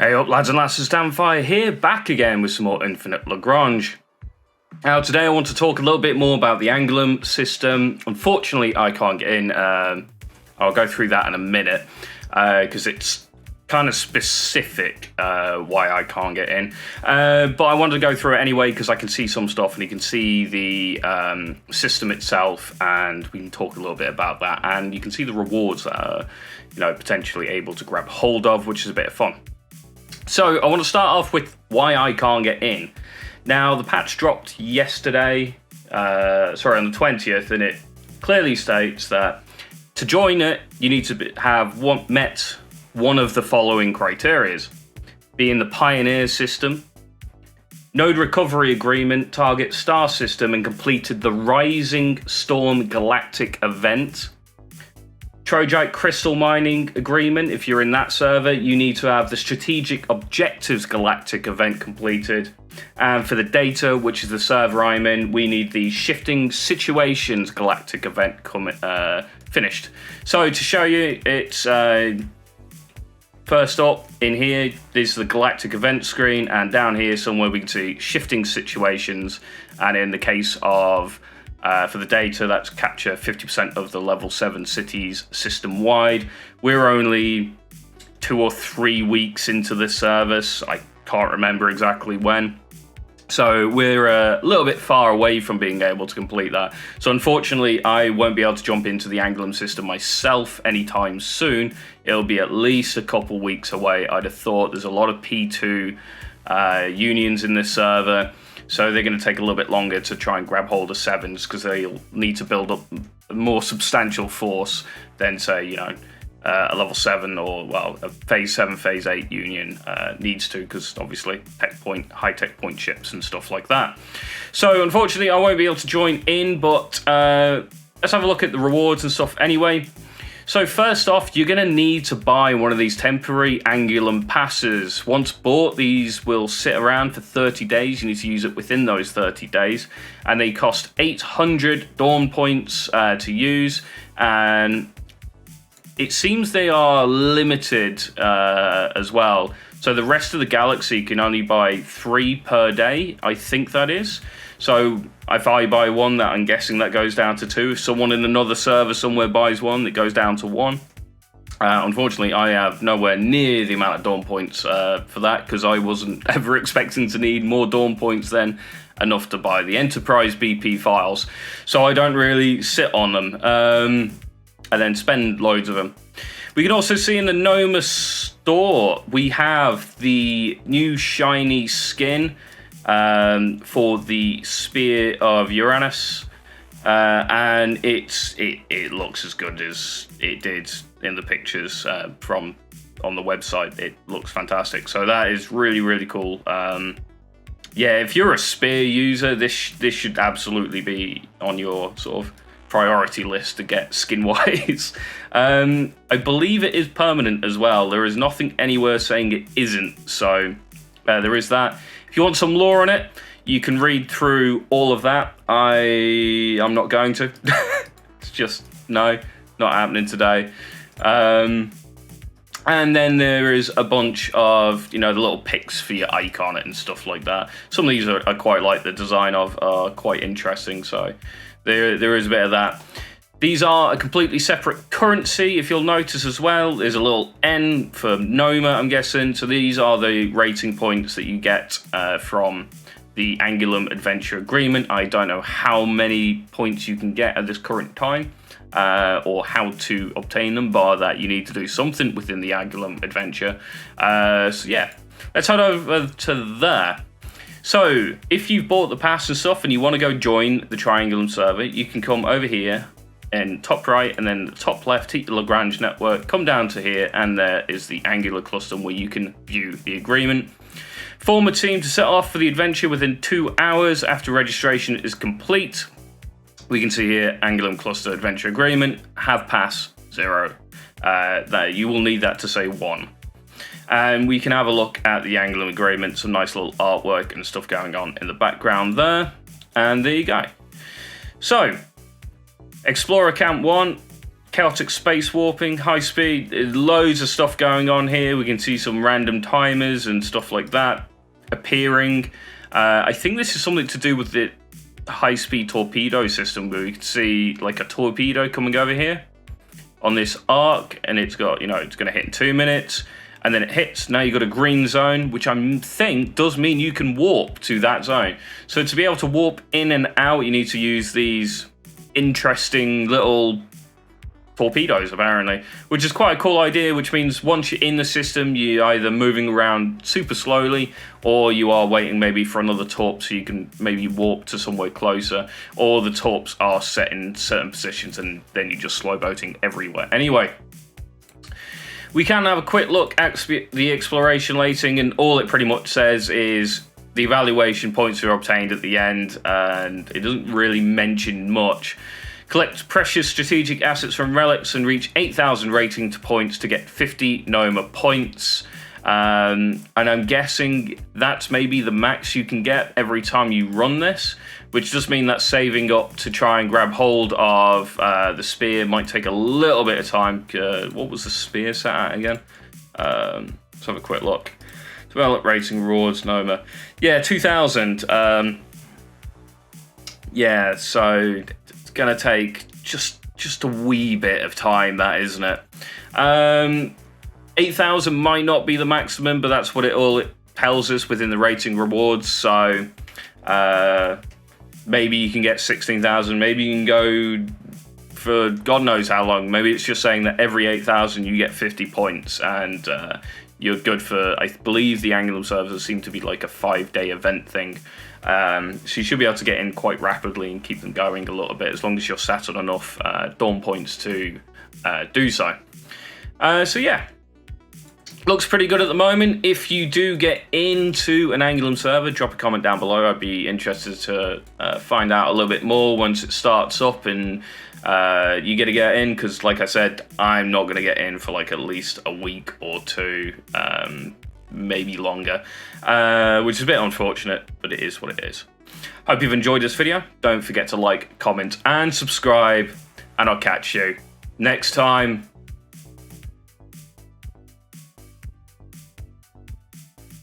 Hey up lads and lasses, Damphyre here, back again with some more Infinite Lagrange. Now today I want to talk a little bit more about the Angulum system. Unfortunately I can't get in, I'll go through that in a minute, because it's kind of specific why I can't get in. But I wanted to go through it anyway because I can see some stuff and you can see the system itself, and we can talk a little bit about that, and you can see the rewards that are potentially able to grab hold of, which is a bit of fun. So I want to start off with why I can't get in. Now the patch dropped yesterday, on the 20th, and it clearly states that to join it you need to have met one of the following criteria: being the Pioneer system, Node Recovery Agreement, Target Star System, and completed the Rising Storm Galactic event. Trojite Crystal Mining Agreement, if you're in that server, you need to have the Strategic Objectives Galactic event completed. And for the data, which is the server I'm in, we need the Shifting Situations Galactic event finished. So to show you, it's first up in here, this is the Galactic event screen, and down here somewhere we can see Shifting Situations, and in the case of for the data, that's capture 50% of the level 7 cities system-wide. We're only 2 or 3 weeks into this service. I can't remember exactly when. So we're a little bit far away from being able to complete that. So unfortunately, I won't be able to jump into the Angulum system myself anytime soon. It'll be at least a couple weeks away. I'd have thought there's a lot of P2 unions in this server. So they're going to take a little bit longer to try and grab hold of 7s because they'll need to build up a more substantial force than, say, a level 7 or, well, a phase 7, phase 8 union needs to, because obviously high tech point ships and stuff like that. So unfortunately I won't be able to join in, but let's have a look at the rewards and stuff anyway. So first off, you're going to need to buy one of these temporary Angulum passes. Once bought, these will sit around for 30 days. You need to use it within those 30 days. And they cost 800 Dawn points to use. And it seems they are limited as well. So the rest of the galaxy can only buy 3 per day, I think that is. So if I buy 1, that I'm guessing that goes down to 2. If someone in another server somewhere buys 1, it goes down to 1. Unfortunately, I have nowhere near the amount of Dawn points for that, because I wasn't ever expecting to need more Dawn points than enough to buy the Enterprise BP files. So I don't really sit on them and then spend loads of them. We can also see in the Noma store, we have the new shiny skin for the Spear of Uranus, and it looks as good as it did in the pictures from on the website. It looks fantastic, so that is really, really cool. Yeah, if you're a Spear user, this should absolutely be on your sort of priority list to get skin-wise. I believe it is permanent as well. There is nothing anywhere saying it isn't, so there is that. If you want some lore on it, you can read through all of that. I'm not going to. It's just, no, not happening today. And then there is a bunch of, the little pics for your icon and stuff like that. Some of these I quite like the design of, are quite interesting, so there is a bit of that. These are a completely separate currency, if you'll notice as well. There's a little N for Noma, I'm guessing. So these are the rating points that you get from the Angulum Adventure Agreement. I don't know how many points you can get at this current time, or how to obtain them, bar that you need to do something within the Angulum Adventure. So yeah, let's head over to there. So if you've bought the pass and stuff and you want to go join the Triangulum server, you can come over here in top right, and then the top left, hit the Lagrange network, come down to here, and there is the Angular cluster where you can view the agreement. Form a team to set off for the adventure within 2 hours after registration is complete. We can see here, Angulum cluster adventure agreement, have pass 0. That you will need that to say 1. And we can have a look at the Angulum agreement, some nice little artwork and stuff going on in the background there. And there you go. So, Explorer Camp 1, chaotic space warping, high speed, loads of stuff going on here. We can see some random timers and stuff like that appearing. I think this is something to do with the high-speed torpedo system, where we can see like a torpedo coming over here on this arc, and it's got, it's going to hit in 2 minutes, and then it hits. Now you've got a green zone, which I think does mean you can warp to that zone. So to be able to warp in and out, you need to use these interesting little torpedoes, apparently, which is quite a cool idea, which means once you're in the system, you're either moving around super slowly, or you are waiting maybe for another torp so you can maybe warp to somewhere closer, or the torps are set in certain positions and then you're just slow boating everywhere. Anyway, we can have a quick look at the exploration rating, and all it pretty much says is the evaluation points are obtained at the end, and it doesn't really mention much. Collect precious strategic assets from relics and reach 8,000 rating points to get 50 Noma points. And I'm guessing that's maybe the max you can get every time you run this, which does mean that saving up to try and grab hold of the spear might take a little bit of time. What was the spear set at again? Let's have a quick look. Develop rating rewards, Noma. Yeah, 2,000. Yeah, so it's gonna take just a wee bit of time, that, isn't it? 8,000 might not be the maximum, but that's what it tells us within the rating rewards. So maybe you can get 16,000. Maybe you can go for God knows how long. Maybe it's just saying that every 8,000 you get 50 points, and you're good for, I believe the Angulum servers seem to be like a 5-day event thing. So you should be able to get in quite rapidly and keep them going a little bit, as long as you're sat on enough dawn points to do so. So yeah, looks pretty good at the moment. If you do get into an Angulum server, drop a comment down below. I'd be interested to find out a little bit more once it starts up and you get to get in, because like I said, I'm not going to get in for like at least a week or two, maybe longer, which is a bit unfortunate, but it is what it is. Hope you've enjoyed this video. Don't forget to like, comment, and subscribe, and I'll catch you next time.